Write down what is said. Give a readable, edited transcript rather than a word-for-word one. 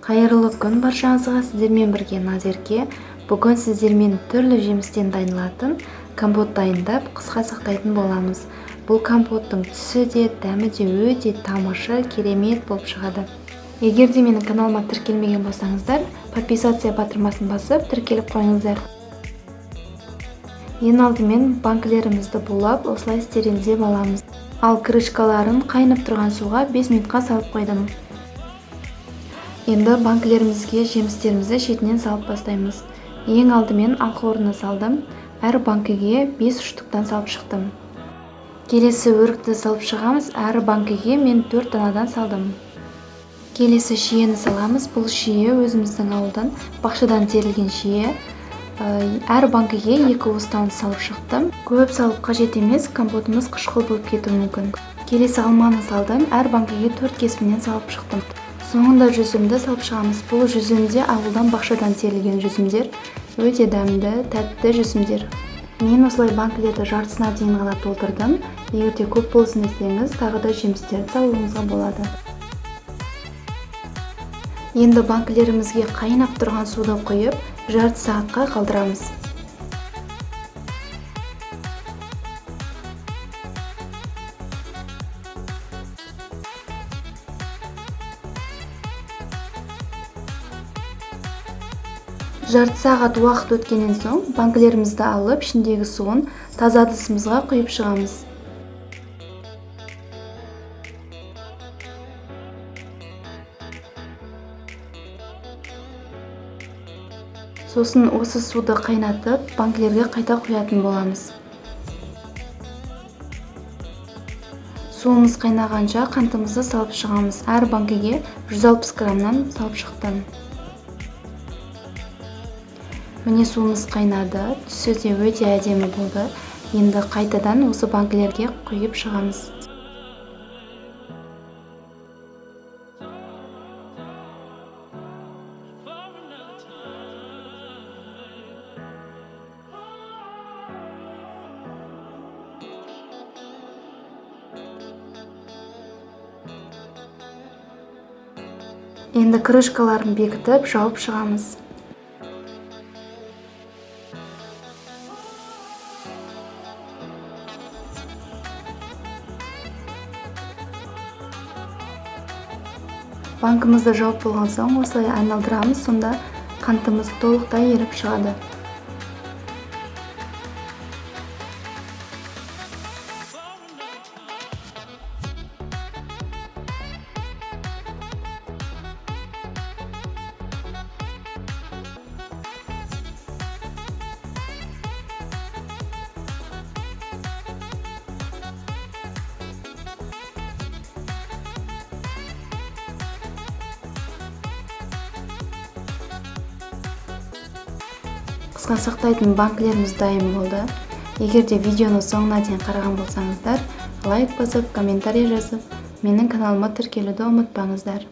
Кайырлы күн баршаңызға, сіздермен бірге Назерке. Бүгін сіздермен түрлі жемістен дайындалатын компот дайындап, қысқа сақтайтын боламыз. Бұл компоттың түсі де, дәмі де өте тамаша, керемет болып шығады. Егер де менің каналыма тіркелмеген болсаңыздар, подписация батырмасын басып, тіркеліп қойыңыздар. Ең алдымен банкілерімізді булап, осылай стерилдеп аламыз. Ал крышкаларын қайнап тұрған суға 5 минутқа салып қойдым. Енді банкілерімізге жемістерімізді шетінен салып бастаймыз. Ең алдымен алқорына салдым. Әр банкіге 5 штуктан салып шықтым. Келесі өрікті салып шығамыз. Әр банкіге мен 4 данадан салдым. Келесі шиені саламыз. Бұл шие өзіміздің ауылдан, бақшадан терілген шие. Әр банкіге 2 уыстан салып шықтым. Көп салып қажет емес, компотымыз қышқыл болып кетуі мүмкін. Келесі алманы салдым. Әр банкіге 4 кесімнен салып шықтым. Соңында жүзімді салып шығамыз. Бұл жүзімде ауылдан, бақшадан терілген жүзімдер. Өте дәмді, тәтті жүзімдер. Мен осылай банкілерді жартысына дейін ғана толтырдым. Егерде көп болсын десеңіз, тағы да жемістерді салуыңызға болады. Енді банкілерімізге қайнап тұрған суды құйып, жарты сағатқа қалдырамыз. Жарты сағат уақыт өткеннен соң банкілерімізді алып, ішіндегі суын таза ыдысымызға құйып шығамыз. Сосын осы суды қайнатып, банкілерге қайта құятын боламыз. Суымыз қайнағанша қантымызды салып шығамыз. Әр банкіге 160 граммнан салып шықтым. Міне суымыз қайнады, түсі де өте әдемі болды. Енді қайтадан осы банкілерге құйып шығамыз. Енді крышкаларын бекітіп, жауып шығамыз. Банкымызды жауып болған соң осылай айналдырамыз, сонда қантымыз толықтай еріп шығады. Қысқа сақтайтын банкілеріміз дайын болды. Егерде видеоны соңына дейін қараған болсаңыздар, лайк басып, комментарий жазып, менің каналыма тіркелуді ұмытпаңыздар.